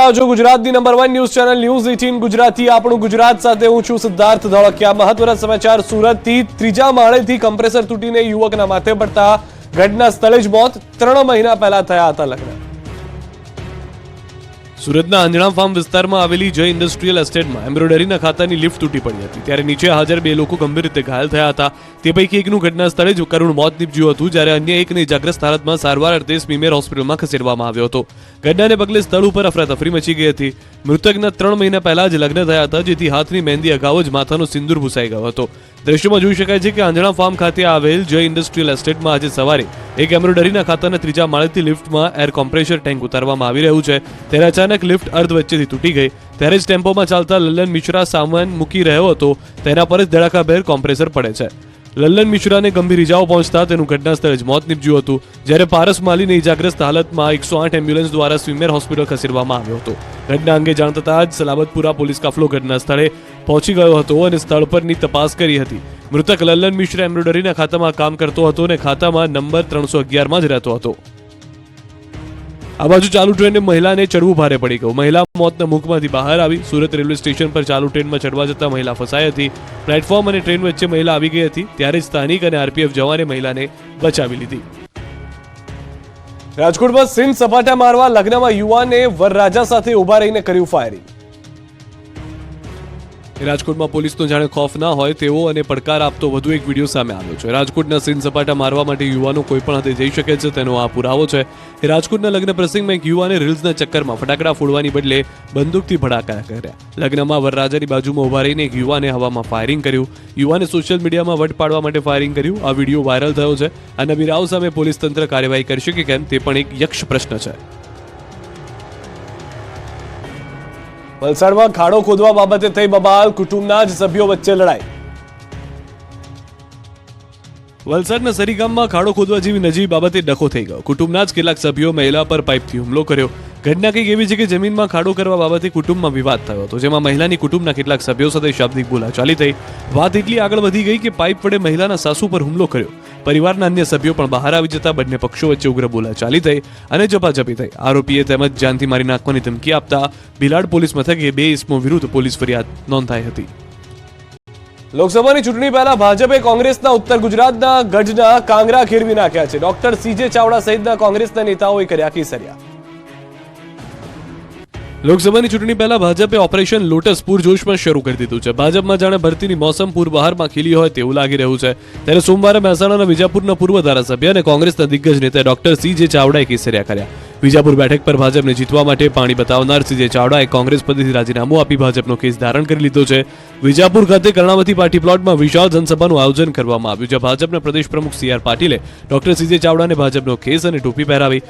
રહ્યા છો ગુજરાતની number 1 news channel news 18 Gujarati આપણું ગુજરાત સાથે હું છું સિદ્ધાર્થ ધોળકિયા। મહત્વના સમાચાર સુરતથી ત્રીજા માળેથી કમ્પ્રેસર તૂટીને યુવકના માથે પડતા ઘટના સ્થળે જ મોત। 3 મહિના પહેલા થયા હતા લગ્ન। સુરતના અંજણા ફાર્મ વિસ્તારમાં આવેલી જય ઇન્ડસ્ટ્રીયલ એસ્ટેટમાં એમ્બ્રોઇડરીના ખાતાની લિફ્ટ તૂટી પડી હતી, ત્યારે નીચે હાજર 2 લોકો ગંભીર રીતે ઘાયલ થયા હતા। તે પૈકી એકનું ઘટના સ્થળે જ કરુણ મોત નીપજ્યું હતું, જ્યારે અન્ય એકને ઇજાગ્રસ્ત હાલતમાં સારવાર અર્થે સ્મીમેર હોસ્પિટલમાં ખસેડવામાં આવ્યો હતો। ઘટનાને પગલે સ્થળ ઉપર અફરાતફરી મચી ગઈ હતી। મૃતકના 3 મહિના પહેલા જ લગ્ન થયા હતા, જેથી હાથની મહેંદી અગાઉ જ માથાનો સિંદૂર ભૂસાઈ ગયો હતો। દ્રશ્યમાં જોઈ શકાય છે કે આંજણા ફાર્મ ખાતે આવેલ જય ઇન્ડસ્ટ્રીયલ એસ્ટેટમાં આજે સવારે એક એમ્બ્રોઇડરીના ખાતાના ત્રીજા માળેથી લિફ્ટમાં એર કોમ્પ્રેસર ટેન્ક ઉતારવામાં આવી રહ્યું છે, ત્યારે અચાનક લિફ્ટ અર્ધ વચ્ચેથી તૂટી ગઈ। ત્યારે જ ટેમ્પોમાં ચાલતા લલ્લન મિશ્રા સામાન મૂકી રહ્યો હતો, તેના પર જ ધડાકાભેર કોમ્પ્રેસર પડે છે। લલ્લન મિશ્રાને ગંભીર ઇજાઓ પહોંચતા તેનું ઘટના સ્થળે જ મોત નીપજ્યું હતું, જ્યારે પારસ માલીને ઇજાગ્રસ્ત હાલતમાં 108 એમ્બ્યુલન્સ દ્વારા સ્વીમેર હોસ્પિટલ ખસેડવામાં આવ્યો હતો। ઘટના અંગે જાણ થતાં જ સલાબતપુરા પોલીસ કાફલો ઘટના સ્થળે પહોંચી ગયો હતો અને સ્થળ પરની તપાસ કરી હતી। મૃતક લલ્લન મિશ્રા એમ્બ્રોઇડરીના ખાતામાં કામ કરતો હતો અને ખાતામાં નંબર 311 માં જ રહેતો હતો। આ બાજુ ચાલુ ટ્રેને મહિલાને ચડવું ભારે પડી ગયું। મહિલા મોતના મુખમાંથી બહાર આવી। સુરત રેલવે સ્ટેશન પર ચાલુ ટ્રેનમાં ચડવા જતા મહિલા ફસાઈ હતી। પ્લેટફોર્મ અને ટ્રેન વચ્ચે મહિલા આવી ગઈ હતી, ત્યારે જ સ્થાનિક અને આરપીએફ જવાને મહિલાને બચાવી લીધી। રાજકોટમાં સીન સપાટા મારવા લગ્નમાં યુવાને વરરાજા સાથે ઉભા રહીને કર્યું ફાયરિંગ। રાજકોટમાં પોલીસનો જાણે ખોફ ના હોય તેવો અને પડકાર આપતો વધુ એક વિડીયો સામે આવ્યો છે। રાજકોટના સીન સપાટા મારવા માટે યુવાનો કોઈ પણ હદે જઈ શકે છે, તેનો આ પુરાવો છે। રાજકોટના લગ્ન પ્રસંગમાં એક યુવાને રીલ્સના ચક્કરમાં ફટાકડા ફોડવાની બદલે બંદૂકથી ભડાકા કર્યા। લગ્નમાં વરરાજાની બાજુમાં ઉભા રહીને એક યુવાને હવામાં ફાયરિંગ કર્યું। યુવાને સોશિયલ મીડિયામાં વટ પાડવા માટે ફાયરિંગ કર્યું। આ વિડીયો વાયરલ થયો છે। આ નબીરાઓ સામે પોલીસ તંત્ર કાર્યવાહી કરશે કે કેમ તે પણ એક યક્ષ પ્રશ્ન છે। વલસાડમાં ખાડો ખોદવા બાબતે થઈ બબાલ, કુટુંબના જ સભ્યો વચ્ચે લડાઈ। વલસાડના સરી ગામમાં ખાડો ખોદવા જેવી નજીવી બાબતે ડખો થઈ ગયો। કુટુંબના જ કેટલાક સભ્યો મહિલા પર પાઇપથી હુમલો કર્યો। ઘટના કંઈક એવી છે કે જમીનમાં ખાડો કરવા બાબતે કુટુંબમાં વિવાદ થયો હતો, જેમાં મહિલાની કુટુંબના કેટલાક સભ્યો સાથે શાબ્દિક બોલાચાલી થઈ। વાત એટલી આગળ વધી ગઈ કે પાઇપ વડે મહિલાના સાસુ પર હુમલો કર્યો। પરિવારના અન્ય સભ્યો પણ બહાર આવી જતા બંને પક્ષો વચ્ચે ઉગ્ર બોલાચાલી થઈ અને ઝપાઝપી થઈ। આરોપીએ તેમજ જાનથી મારી નાખવાની ધમકી આપતા ભીલાડ પોલીસ મથકે 2 ઇસમો વિરુદ્ધ પોલીસ ફરિયાદ નોંધાઈ હતી। લોકસભાની ચૂંટણી પહેલા ભાજપે કોંગ્રેસના ઉત્તર ગુજરાતના ગઢના કાંગરા ખેરવી નાખ્યા છે। ડોક્ટર સીજે ચાવડા સહિતના કોંગ્રેસના નેતાઓએ કર્યા કેસરિયા। લોકસભાની ચૂંટણી પહેલા ભાજપે ઓપરેશન લોટસ પૂરજોશમાં શરૂ કરી દીધું છે। ભાજપમાં જાણે ભરતીની મોસમ પૂરબહારમાં ખીલી હોય તેવું લાગી રહ્યું છે। ત્યારે સોમવારે મહેસાણાના વિજાપુરના પૂર્વ ધારાસભ્ય અને કોંગ્રેસના દિગ્ગજ નેતા ડોક્ટર સીજે ચાવડાએ કેસરિયા કર્યા। વિજાપુર બેઠક પર ભાજપને જીતવા માટે પાણી બતાવનાર સીજે ચાવડાએ કોંગ્રેસ પદેથી રાજીનામું આપી ભાજપનો કેસ ધારણ કરી લીધો છે। વિજાપુર ખાતે કર્ણાવતી પાર્ટી પ્લોટમાં વિશાળ જનસભાનું આયોજન કરવામાં આવ્યું, જ્યાં ભાજપના પ્રદેશ પ્રમુખ CR પાટીલે ડોક્ટર સીજે ચાવડાને ભાજપનો કેસ અને ટોપી પહેરાવી।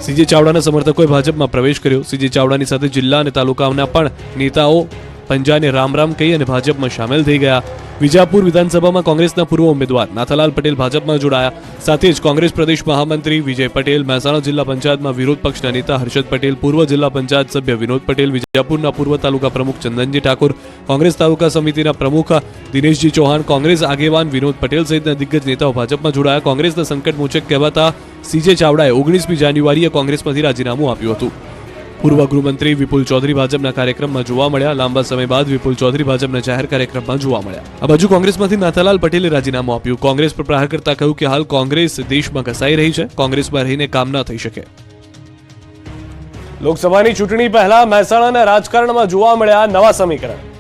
સીજે ચાવડાના સમર્થકોએ ભાજપમાં પ્રવેશ કર્યો। સીજે ચાવડાની સાથે જિલ્લા અને તાલુકાના પણ નેતાઓ પંજાને રામ રામ કહી અને ભાજપમાં સામેલ થઈ ગયા। વિજાપુર વિધાનસભામાં કોંગ્રેસના પૂર્વ ઉમેદવાર નાથાલાલ પટેલ ભાજપમાં જોડાયા। સાથે જ કોંગ્રેસ પ્રદેશ મહામંત્રી વિજય પટેલ, મહેસાણા જિલ્લા પંચાયતમાં વિરોધ પક્ષના નેતા હર્ષદ પટેલ, પૂર્વ જિલ્લા પંચાયત સભ્ય વિનોદ પટેલ, વિજાપુરના પૂર્વ તાલુકા પ્રમુખ ચંદનજી ઠાકોર, કોંગ્રેસ તાલુકા સમિતિના પ્રમુખ દિનેશજી ચૌહાણ, કોંગ્રેસ આગેવાન વિનોદ પટેલ સહિતના દિગ્ગજ નેતાઓ ભાજપમાં જોડાયા। કોંગ્રેસના સંકટ મોચક કહેવાતા સીજે ચાવડાએ 19મી જાન્યુઆરીએ કોંગ્રેસમાંથી રાજીનામું આપ્યું હતું। પૂર્વ ગૃહમંત્રી વિપુલ ચૌધરી ભાજપના કાર્યક્રમમાં જોવા મળ્યા। લાંબા સમય બાદ વિપુલ ચૌધરી ભાજપના જાહેર કાર્યક્રમમાં જોવા મળ્યા। આ બાજુ કોંગ્રેસમાંથી નાથાલાલ પટેલે રાજીનામું આપ્યું। કોંગ્રેસ પર પ્રહાર કરતા કહ્યું કે હાલ કોંગ્રેસ દેશમાં ઘસાઈ રહી છે, કોંગ્રેસમાં રહીને કામ ન થઈ શકે। લોકસભાની ચૂંટણી પહેલા મહેસાણાના રાજકારણમાં જોવા મળ્યા નવા સમીકરણ।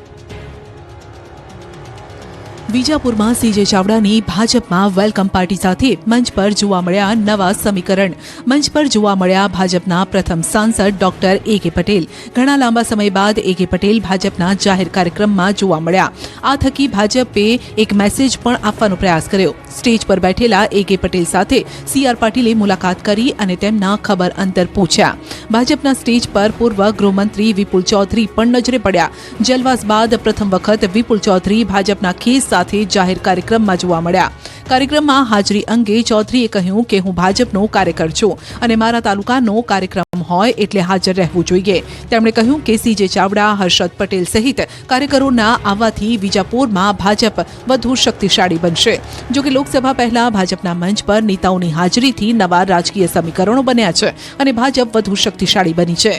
વિજાપુરમાં સીજે ચાવડાની ભાજપમાં વેલકમ પાર્ટી સાથે મંચ પર જોવા મળ્યા નવા સમીકરણ। મંચ પર જોવા મળ્યા ભાજપના પ્રથમ સાંસદ ડોક્ટર AK પટેલ। ઘણા લાંબા સમય બાદ AK પટેલ ભાજપના જાહેર કાર્યક્રમમાં જોવા મળ્યા। આ થકી ભાજપે એક મેસેજ પણ આપવાનો પ્રયાસ કર્યો। સ્ટેજ પર બેઠેલા AK પટેલ સાથે CR પાટીલે મુલાકાત કરી અને તેમના ખબર અંતર પૂછ્યા। ભાજપના સ્ટેજ પર પૂર્વ ગૃહમંત્રી વિપુલ ચૌધરી પણ નજરે પડ્યા। જલવાસ બાદ પ્રથમ વખત વિપુલ ચૌધરી ભાજપના કેસ સાથે જાહેર કાર્યક્રમમાં જોવા મળ્યા। કાર્યક્રમમાં હાજરી અંગે ચૌધરીએ કહ્યું કે હું ભાજપનો કાર્યકર છું અને મારા તાલુકાનો કાર્યક્રમ હોય એટલે હાજર રહેવું જોઈએ। તેમણે કહ્યું કે સીજે ચાવડા, હર્ષદ પટેલ સહિત કાર્યકરોના આવવાથી વિજાપુરમાં ભાજપ વધુ શક્તિશાળી બનશે। જોકે લોકસભા પહેલા ભાજપના મંચ પર નેતાઓની હાજરીથી નવા રાજકીય સમીકરણો બન્યા છે અને ભાજપ વધુ શક્તિશાળી બની છે।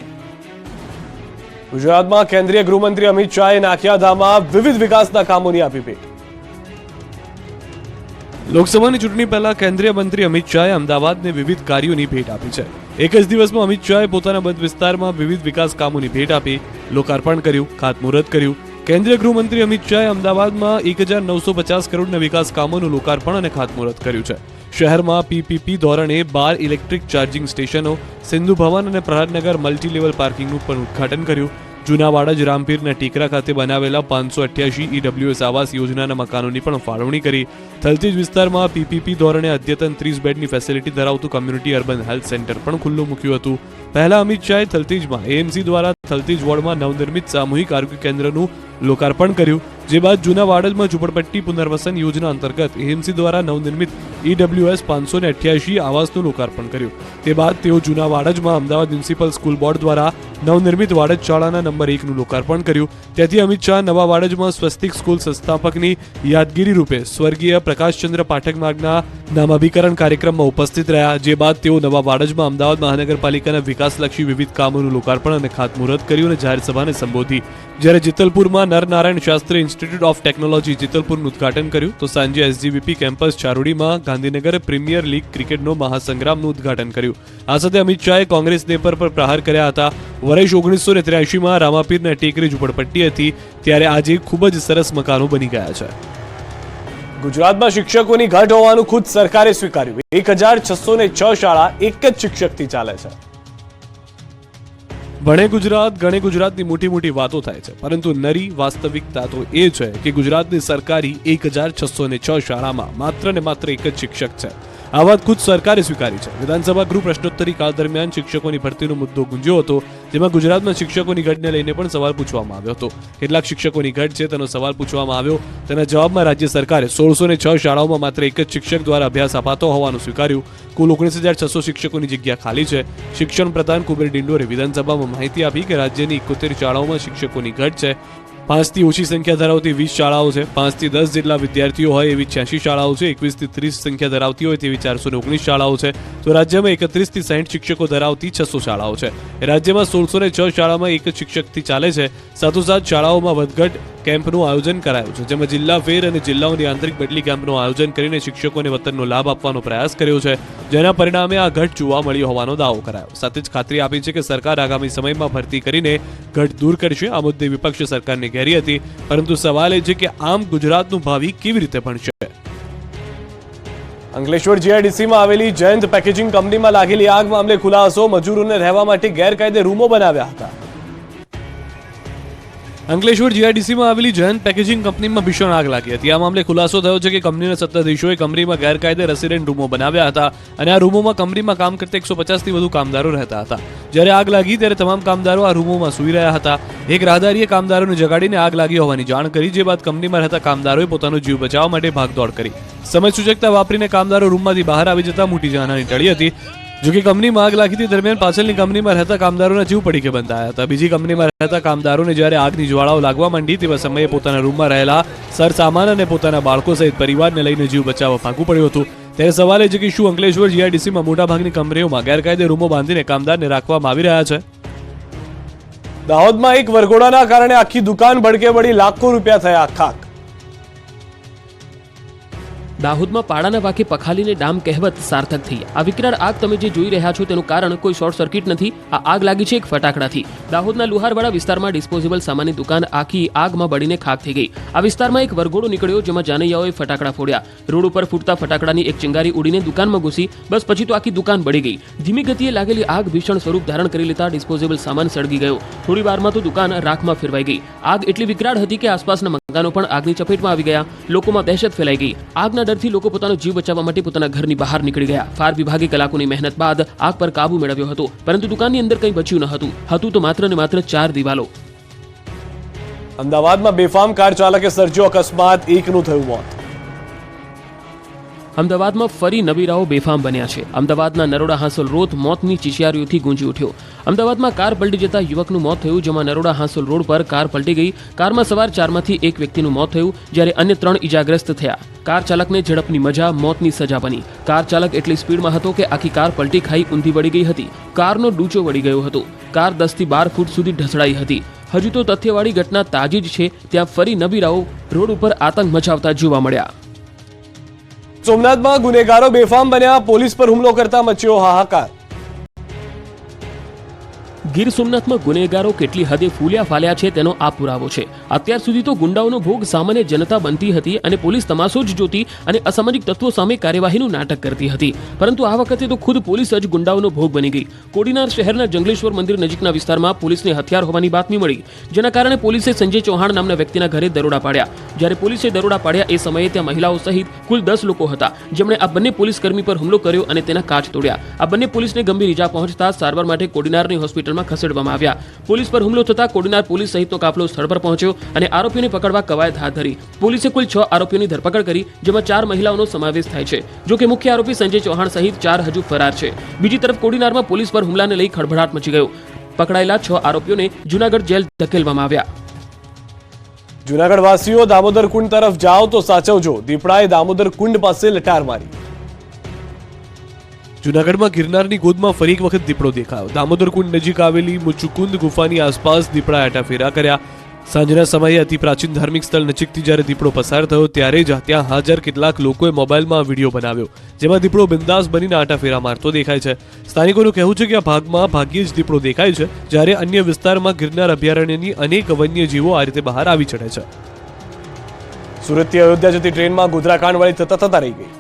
ગુજરાતમાં કેન્દ્રીય ગૃહમંત્રી અમિત શાહે નાખિયાધામમાં વિવિધ વિકાસના કામોની આપી ભેટ. લોકસભાની ચૂંટણી પહેલા કેન્દ્રીય મંત્રી અમિત શાહે અમદાવાદને વિવિધ કાર્યોની ભેટ આપી છે. એક જ દિવસમાં અમિત શાહે પોતાના મત વિસ્તારમાં વિવિધ વિકાસ કામોની ભેટ આપી, લોકાર્પણ કર્યું, ખાતમુહૂર્ત કર્યું. કેન્દ્રીય ગૃહમંત્રી અમિત શાહે અમદાવાદમાં 1950 કરોડના વિકાસ કામોનું લોકાર્પણ અને ખાતમુહૂર્ત કર્યું છે. શહેરમાં પીપીપી ધોરણે 12 ઇલેક્ટ્રિક ચાર્જિંગ સ્ટેશનો, સિંધુ ભવન અને પ્રહારનગર મલ્ટી લેવલ પાર્કિંગનું પણ ઉદ્ઘાટન કર્યું. જૂના વાડજ રામપીરના ટીકરા ખાતે બનાવેલા 588 ઈડબ્લ્યુએસ આવાસ યોજનાના મકાનોની પણ ફાળવણી કરી. થલતેજ વિસ્તારમાં પીપીપી ધોરણે અદ્યતન 30 બેડની ફેસિલિટી ધરાવતું કમ્યુનિટી અર્બન હેલ્થ સેન્ટર પણ ખુલ્લું મૂક્યું હતું. પહેલા અમિત શાહે થલતેજમાં એએમસી દ્વારા થલતેજ વોર્ડમાં નવનિર્મિત સામૂહિક આરોગ્ય કેન્દ્રનું લોકાર્પણ કર્યું. જે બાદ જૂના વાડજમાં ઝૂંપડપટ્ટી પુનર્વસન યોજના અંતર્ગત એએમસી દ્વારા નવનિર્મિત ઈડબ્લ્યુએસ 588 આવાસનું લોકાર્પણ કર્યું. તે બાદ તેઓ જૂના વાડજમાં અમદાવાદ મ્યુનિસિપલ સ્કૂલ બોર્ડ દ્વારા નવનિર્મિત વાડજ શાળાના નંબર 1નું લોકાર્પણ કર્યું. ત્યાંથી અમિત શાહ નવા વાડજમાં સ્વસ્તિક સ્કૂલ સંસ્થાપકની યાદગીરી રૂપે સ્વર્ગીય પ્રકાશચંદ્ર પાઠક માર્ગના નામાભિકરણ કાર્યક્રમમાં ઉપસ્થિત રહ્યા. જે બાદ તેઓ નવા વાડજમાં અમદાવાદ મહાનગરપાલિકાના વિકાસલક્ષી વિવિધ કામોનું લોકાર્પણ અને ખાતમુહૂર્ત કર્યું અને જાહેર સભાને સંબોધી. જ્યારે જેતલપુરમાં Narnarayan Shastri institute of technology જેતલપુરનું ઉદ્ઘાટન કર્યું, તો સાંજે એસજીવીપી કેમ્પસ ચારોડીમાં ગાંધીનગર પ્રીમિયર લીગ ક્રિકેટનો મહાસંગ્રામનું ઉદ્ઘાટન કર્યું. આ સાથે અમિત શાહે કોંગ્રેસ નેપર પર પ્રહાર કર્યા હતા. વર્ષ 1983માં રામાપીરના ટેકરી ઝૂંપડપટ્ટી હતી, ત્યારે આજે ખૂબ જ સરસ મકાનો બની ગયા છે. ગુજરાતમાં શિક્ષકોની ઘટ હોવાનું ખુદ સરકારે સ્વીકાર્યું. 1606 શાળા એક જ શિક્ષકથી ચાલે છે. ભણે ગુજરાત ગણે ગુજરાતની મોટી મોટી વાતો થાય છે, પરંતુ નરી વાસ્તવિકતા તો એ છે કે ગુજરાતની સરકારી 1606 શાળામાં માત્ર ને માત્ર એક જ શિક્ષક છે. આ વાત ખુદ સરકારે સ્વીકારી છે. વિધાનસભા ગૃહ પ્રશ્નોત્તરી કાળ દરમિયાન શિક્ષકોની ભરતીનો મુદ્દો ગુંજ્યો હતો, જેમાં ગુજરાતમાં શિક્ષકોની ઘટને લઈને પણ સવાલ પૂછવામાં આવ્યો હતો. કેટલાક શિક્ષકોની ઘટ છે તેનો સવાલ પૂછવામાં આવ્યો. તેના જવાબમાં રાજ્ય સરકારે 1606 શાળાઓમાં માત્ર એક જ શિક્ષક દ્વારા અભ્યાસ અપાતો હોવાનું સ્વીકાર્યું. કુલ 19,600 શિક્ષકોની જગ્યા ખાલી છે. શિક્ષણ પ્રધાન કુબેર ડિંડોરે વિધાનસભામાં માહિતી આપી કે રાજ્યની 71 શાળાઓમાં શિક્ષકોની ઘટ છે. 5 થી ઓછી સંખ્યા ધરાવતી 20 શાળાઓ છે. 5 થી 10 જેટલા વિદ્યાર્થીઓ હોય એવી 86 શાળાઓ છે. 21 થી 30 સંખ્યા ધરાવતી હોય તેવી 419 શાળાઓ છે. તો રાજ્યમાં 31 થી 60 શિક્ષકો ધરાવતી 600 શાળાઓ છે. રાજ્યમાં 1606 શાળામાં એક જ શિક્ષકથી ચાલે છે. સાથોસાથ શાળાઓમાં વધઘટ કેમ્પનું આયોજન કરાયું છે, જેમાં જિલ્લા ફેર અને જિલ્લાઓની આંતરિક બદલી કેમ્પનું આયોજન કરીને શિક્ષકોને વતનનો લાભ આપવાનો પ્રયાસ કર્યો છે, જેના પરિણામે આ ઘટ જોવા મળી હોવાનો દાવો કરાયો. સાથે જ ખાતરી આપી છે કે સરકાર આગામી સમયમાં ભરતી કરીને ઘટ દૂર કરશે. આ મુદ્દે વિપક્ષ સરકારને ઘેરી હતી, પરંતુ સવાલ એ છે કે આમ ગુજરાતનું ભાવિ કેવી રીતે ભણશે. અંકલેશ્વર જીઆઈડીસીમાં આવેલી જયંત પેકેજિંગ કંપનીમાં લાગેલી આગ મામલે ખુલાસો. મજૂરોને રહેવા માટે ગેરકાયદે રૂમો બનાવ્યા હતા. અંકલેશ્વર જીઆઈડીસીમાં આવેલી જયંત પેકેજિંગ કંપનીમાં ભીષણ આગ લાગી હતી. આ મામલે ખુલાસો થયો છે કે કંપનીના સત્તાધીશોએ કંપનીમાં ગેરકાયદે રેસિડેન્ટ રૂમો બનાવ્યા હતા અને આ રૂમોમાં કંપનીમાં કામ કરતા 150 થી વધુ કામદારો રહેતા હતા. જ્યારે આગ લાગી ત્યારે તમામ કામદારો આ રૂમોમાં સૂઈ રહ્યા હતા. એક રાહદારીએ કામદારોને જગાડીને આગ લાગી હોવાની જાણ કરી, જે બાદ કંપનીમાં રહેતા કામદારોએ પોતાનો જીવ બચાવવા માટે ભાગદોડ કરી. સમય સૂચકતા વાપરીને કામદારો રૂમમાંથી બહાર આવી જતા મોટી જાનહાની ટળી હતી. જોકે કંપનીમાં આગ લાગી દરમિયાન પાછળની કંપનીમાં રહેતા કામદારોના જીવ પડીકે બંધાયા હતા. બીજી કંપનીમાં રહેતા કામદારોને જ્યારે આગની જ્વાળાઓ લાગવા માંડી તેવા સમયે પોતાના રૂમમાં રહેલા સરસામાન અને પોતાના બાળકો સહિત પરિવારને લઈને જીવ બચાવવા ભાગવું પડ્યું હતું. ત્યારે સવાલ એ છે કે શું અંકલેશ્વર જીઆઈડીસીમાં મોટાભાગની કંપનીઓમાં ગેરકાયદે રૂમો બાંધીને કામદારને રાખવામાં આવી રહ્યા છે. દાહોદમાં એક વરઘોડાના કારણે આખી દુકાન ભડકે પડી, લાખો રૂપિયા થયા ખાખ. દાહોદમાં પાડાના વાકે પખાલીને ડામ કહેવત સાર્થક થઈ. આ વિકરાળ આગ તમે જે જોઈ રહ્યા છો તેનું કારણ કોઈ શોર્ટ સર્કિટ નથી. આ આગ લાગી છે એક ફટાકડાથી. દાહોદના લુહારવાડા વિસ્તારમાં ડિસ્પોઝેબલ સામાનની દુકાન આખી આગમાં બળીને ખાખ થઈ ગઈ. આ વિસ્તારમાં એક વરઘોડો નીકળ્યો, જેમાં જાનૈયાઓએ ફટાકડા ફોડ્યા. રોડ ઉપર ફૂટતા ફટાકડાની એક ચિંગારી ઉડીને દુકાનમાં ઘૂસી. બસ પછી તો આખી દુકાન બળી ગઈ. ધીમી ગતિએ લાગેલી આગ ભીષણ સ્વરૂપ ધારણ કરી લેતા ડિસ્પોઝેબલ સામાન સળગી ગયો. થોડી વારમાં તો દુકાન રાખમાં ફેરવાઈ ગઈ. આગ એટલી વિકરાળ હતી કે આસપાસના મકાનો પણ આગની ચપેટમાં આવી ગયા. લોકોમાં દહેશત ફેલાઈ ગઈ. આગના ડરથી લોકો પોતાનો જીવ બચાવવા માટે પોતાના ઘરની બહાર નીકળી ગયા. ફાયર વિભાગે કલાકોની મહેનત બાદ આગ પર કાબુ મેળવ્યો હતો, પરંતુ દુકાનની અંદર કંઈ બચ્યું ન હતું. હતું તો માત્ર ને માત્ર 4 દિવાલો. અમદાવાદમાં બેફામ કાર ચાલકે સર્જ્યો અકસ્માત, એકનું થયું મોત. અમદાવાદમાં ફરી નબીરાઓ બેફામ બન્યા છે. અમદાવાદના નરોડા હાંસોલ રોડ મોતની ચિચિયારીઓથી ગુંજી ઉઠ્યો. અમદાવાદમાં કાર પલટી જતા યુવકનું મોત થયું, જેમાં નરોડા હાંસોલ રોડ પર કાર પલટી ગઈ. કારમાં સવાર 4માંથી એક વ્યક્તિનું મોત થયું, જ્યારે અન્ય 3 ઇજાગ્રસ્ત થયા. કાર ચાલકને ઝડપની મજા, મોતની સજા બની. કાર ચાલક એટલી સ્પીડમાં હતો કે આખી કાર પલટી ખાઈ ઊંધી વળી ગઈ હતી. કારનો ડૂચો વળી ગયો હતો. કાર 10 થી 12 ફૂટ સુધી ઢસડાઈ હતી. હજુ તો તથ્યવાળી ઘટના તાજી જ છે ત્યાં ફરી નબીરાઓ રોડ ઉપર આતંક મચાવતા જોવા મળ્યા. સોમનાથમાં ગુનેગારો બેફામ બન્યા, પોલીસ પર હુમલો કરતા મચ્યો હાહાકાર. ગીર સોમનાથમાં ગુનેગારો કેટલી હદે ફૂલ્યા ફાલ્યા છે તેનો આ પુરાવો છે. અત્યાર સુધી તો ગુંડાઓનો ભોગ સામાન્ય જનતા બનતી હતી અને પોલીસ તમાશો જ જોતી અને અસામાજિક તત્વો સામે કાર્યવાહીનું નાટક કરતી હતી. પરંતુ આ વખતે તો ખુદ પોલીસ જ ગુંડાઓનો ભોગ બની ગઈ. કોડીનાર શહેરના જંગલેશ્વર મંદિર નજીકના વિસ્તારમાં પોલીસને હથિયાર હોવાની બાતમી મળી, જેના કારણે પોલીસે સંજય ચૌહાણ નામના વ્યક્તિના ઘરે દરોડા પાડ્યા. જ્યારે પોલીસે દરોડા પાડ્યા એ સમયે ત્યાં મહિલાઓ સહિત કુલ 10 લોકો હતા, જેમણે આ બંને પોલીસ કર્મી પર હુમલો કર્યો અને તેના કાચ તોડ્યા. આ બંને પોલીસને ગંભીર ઈજા પહોંચતા સારવાર માટે કોડીનારની હોસ્પિટલમાં ખસેડવામાં આવ્યા. પોલીસ પર હુમલો થતા કોડીનાર પોલીસ સહિતનો કાફલો સ્થળ પર પહોંચ્યો અને આરોપીઓને પકડવા કવાયત હાથ ધરી. પોલીસે કુલ 6 આરોપીઓની ધરપકડ કરી, જેમાં 4 મહિલાઓનો સમાવેશ થાય છે. જો કે મુખ્ય આરોપી સંજય ચૌહાણ સહિત 4 હજુ ફરાર છે. બીજી તરફ કોડીનારમાં પોલીસ પર હુમલાને લઈ ખળભળાટ મચી ગયો. પકડાયેલા 6 આરોપીઓને જૂનાગઢ જેલ ધકેલવામાં આવ્યા. જૂનાગઢ વાસીઓ દામોદર કુંડ તરફ જાઓ તો સાચવજો, દીપડાએ દામોદર કુંડ પાસે લટાર મારી. જૂનાગઢમાં ગિરનારની ગોદમાં ફરી એક વખત દીપડો દેખાયો. દામોદર કુંડ નજીક આવેલી મુચુકુંદ ગુફાની આસપાસ દીપડાએ આટાફેરા કર્યા. સાંજના સમયે અતિ પ્રાચીન ધાર્મિક સ્થળ નજીકથી જ્યારે દીપડો પસાર થયો ત્યારે જ ત્યાં હાજર કેટલાક લોકોએ મોબાઈલમાં વિડીયો બનાવ્યો, જેમાં દીપડો બિંદાસ બનીને આટાફેરા મારતો દેખાય છે. સ્થાનિકોનું કહેવું છે કે આ ભાગમાં ભાગ્યે જ દીપડો દેખાય છે, જ્યારે અન્ય વિસ્તારમાં ગિરનાર અભયારણ્યની અનેક વન્યજીવો આ રીતે બહાર આવી ચડે છે. સુરતથી અયોધ્યા જતી ટ્રેનમાં ગોધરાકાંડ વાળી થતા રહી ગઈ.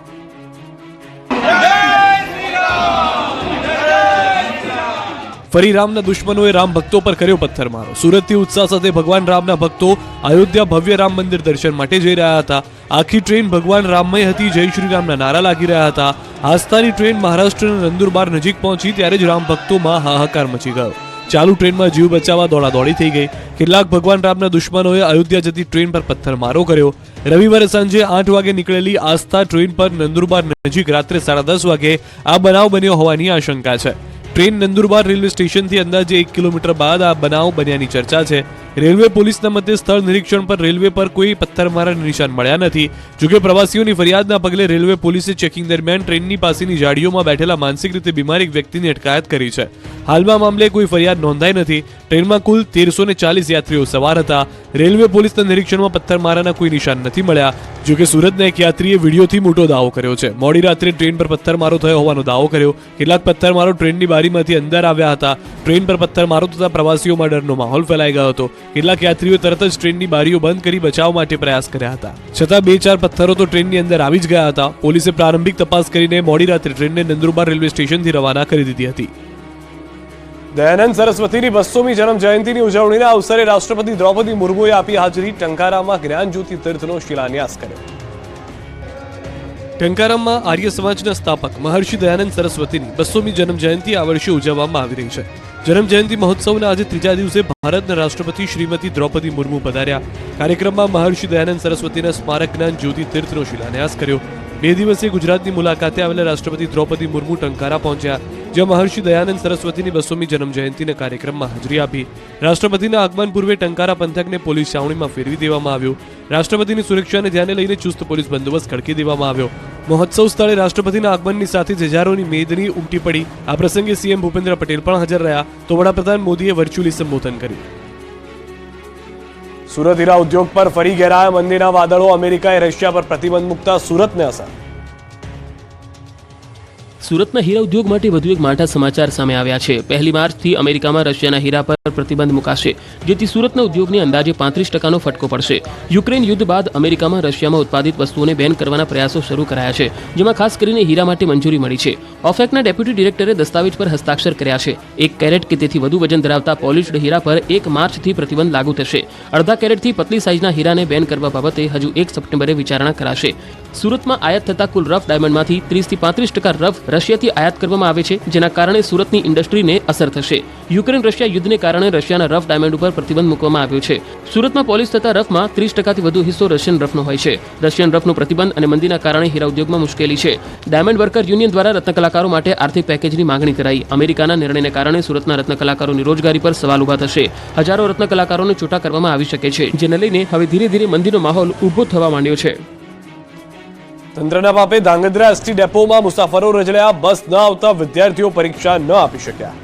ફરી રામના દુશ્મનોએ રામ ભક્તો પર કર્યો પથ્થરમારો. સુરતથી ઉત્સાહ સાથે ભગવાન રામના ભક્તો અયોધ્યા ભવ્ય રામ મંદિર દર્શન માટે જઈ રહ્યા હતા. આખી ટ્રેન ભગવાન રામમય હતી. જય શ્રી રામના નારા લાગી રહ્યા હતા. આસ્થાની ટ્રેન મહારાષ્ટ્રના નંદુરબાર નજીક પહોંચી ત્યારે જ રામ ભક્તોમાં હાહાકાર મચી ગયો. ચાલુ ટ્રેનમાં જીવ બચાવવા દોડાદોડી થઈ ગઈ. કેટલાક ભગવાન રામના દુશ્મનોએ અયોધ્યા જતી ટ્રેન પર પથ્થરમારો કર્યો. રવિવારે સાંજે 8 વાગે નીકળેલી આસ્થા ટ્રેન પર નંદુરબાર નજીક રાત્રે 10:30 વાગે આ બનાવ બન્યો હોવાની આશંકા છે. ટ્રેન નંદુરબાર રેલવે સ્ટેશનથી અંદાજે 1 કિલોમીટર બાદ આ બનાવ બન્યાની ચર્ચા છે. રેલવે પોલીસના મતે સ્થળ નિરીક્ષણ પર રેલવે પર કોઈ પથ્થરમારાના નિશાન મળ્યા નથી. જોકે પ્રવાસીઓની ફરિયાદના પગલે રેલવે પોલીસે ચેકિંગ દરમિયાન ટ્રેનની પાસેની જાળીઓમાં બેઠેલા માનસિક રીતે બીમાર એક વ્યક્તિની અટકાયત કરી છે. હાલમાં મામલે કોઈ ફરિયાદ નોંધાઈ નથી. ટ્રેનમાં કુલ 1340 યાત્રીઓ સવાર હતા. રેલવે પોલીસના નિરીક્ષણમાં પથ્થરમારાના કોઈ નિશાન નથી મળ્યા. જોકે સુરતના એક યાત્રીએ વિડીયોથી મોટો દાવો કર્યો છે. મોડી રાત્રે ટ્રેન પર પથ્થરમારો થયો હોવાનો દાવો કર્યો. કેટલાક પથ્થરમારો ટ્રેનની બારીમાંથી અંદર આવ્યા હતા. ટ્રેન પર પથ્થરમારો થતા પ્રવાસીઓમાં ડરનો માહોલ ફેલાઈ ગયો હતો. કેટલાક યાત્રીઓ તરત જ ટ્રેનની બારીઓ બંધ કરી બચાવ માટે પ્રયાસ કર્યા હતા. છતાં 2-4 પથ્થરો તો ટ્રેનની અંદર આવી જ ગયા હતા. પોલીસે પ્રારંભિક તપાસ કરીને મોડી રાત્રે ટ્રેનને નંદુરબાર રેલવે સ્ટેશનથી રવાના કરી દીધી હતી. દયાનંદ સરસ્વતીની 200મી જન્મ જયંતિની ઉજવણીના અવસરે રાષ્ટ્રપતિ દ્રૌપદી મુર્મુએ આપી હાજરી. ટંકારામાં જ્ઞાનજ્યોતિ તીર્થનો શિલાન્યાસ કર્યો. ટંકારામમાં આર્ય સમાજના સ્થાપક મહર્ષિ દયાનંદ સરસ્વતીની 200મી જન્મ જયંતિ આ વર્ષે ઉજવવામાં આવી રહી છે. જન્મ જયંતિ મહોત્સવના આજે ત્રીજા દિવસે ભારતના રાષ્ટ્રપતિ શ્રીમતી દ્રૌપદી મુર્મુ પધાર્યા. કાર્યક્રમમાં મહર્ષિ દયાનંદ સરસ્વતીના સ્મારક જ્ઞાન જ્યોતિ તીર્થનો શિલાન્યાસ કર્યો. 2 દિવસીય ગુજરાતની મુલાકાતે આવેલા રાષ્ટ્રપતિ દ્રૌપદી મુર્મુ ટંકારા પહોંચ્યા, જ્યાં મહર્ષિ દયાનંદ સરસ્વતીની 200મી જન્મ જયંતિના કાર્યક્રમમાં હાજરી આપી. રાષ્ટ્રપતિના આગમન પૂર્વે ટંકારા પંથકને પોલીસ છાવણીમાં ફેરવી દેવામાં આવ્યું. રાષ્ટ્રપતિની સુરક્ષાને ધ્યાને લઈને ચુસ્ત પોલીસ બંદોબસ્ત ખડકી દેવામાં આવ્યો. મહોત્સવ સ્થળે રાષ્ટ્રપતિના આગમનની સાથે જ હજારોની મેદની ઉમટી પડી. આ પ્રસંગે સીએમ ભૂપેન્દ્ર પટેલ પણ હાજર રહ્યા, તો વડાપ્રધાન મોદીએ વર્ચ્યુઅલી સંબોધન કર્યું. સુરત હીરા ઉદ્યોગ પર ફરી ઘેરાયા મંદીના વાદળો. અમેરિકાએ રશિયા પર પ્રતિબંધ મૂકતા સુરતને અસર. સુરતના હીરા ઉદ્યોગ માટે વધુ એક માઠા સમાચાર સામે આવ્યા છે. 1 માર્ચથી અમેરિકામાં રશિયાના હીરા પર પ્રતિબંધ મુકાશે, જેથી સુરતના ઉદ્યોગને અંદાજે 35% ફટકો પડશે. યુક્રેન યુદ્ધ બાદ અમેરિકામાં રશિયામાં ઉત્પાદિત વસ્તુઓને બેન કરવાના પ્રયાસો શરૂ કરાયા છે, જેમાં ખાસ કરીને હીરા માટે મંજૂરી મળી છે. ઓફેકના ડેપ્યુટી ડિરેક્ટરે દસ્તાવેજ પર હસ્તાક્ષર કર્યા છે. 1 કેરેટ કે તેથી વધુ વજન ધરાવતા પોલિશ્ડ હીરા પર 1 માર્ચથી પ્રતિબંધ લાગુ થશે. અડધા કેરેટથી પતલી સાઇઝના હીરાને બેન કરવા બાબતે હજુ 1 સપ્ટેમ્બરે વિચારણા કરાશે. સુરતમાં આયાત થતા કુલ રફ ડાયમંડમાંથી 30-35% રફ રશિયાથી આયાત કરવામાં આવે છે, જેના કારણે સુરતની ઇન્ડસ્ટ્રીને અસર થશે. યુક્રેન રશિયા યુદ્ધને કારણે રશિયાના રફ ડાયમંડ ઉપર પ્રતિબંધ મૂકવામાં આવ્યો છે. સુરતમાં પોલિશ થતા રફમાં 30%થી વધુ હિસ્સો રશિયન રફનો હોય છે. રશિયન રફનો પ્રતિબંધ અને મંદીના કારણે હીરા ઉદ્યોગમાં મુશ્કેલી છે. ડાયમંડ વર્કર યુનિયન દ્વારા રત્નકલાકારો માટે આર્થિક પેકેજની માંગણી કરાઈ. અમેરિકાના નિર્ણયને કારણે સુરતના રત્નકલાકારોની રોજગારી પર સવાલ ઉભા થશે. હજારો રત્નકલાકારોને છૂટા કરવામાં આવી શકે છે, જેને લઈને હવે ધીરે ધીરે મંદીનો માહોલ ઊભો થવા માંડ્યો છે. તંત્રના પાપે ધાંગધ્રા એસટી ડેપોમાં મુસાફરો રજળ્યા. બસ ન આવતા વિદ્યાર્થીઓ પરીક્ષા ન આપી શક્યા.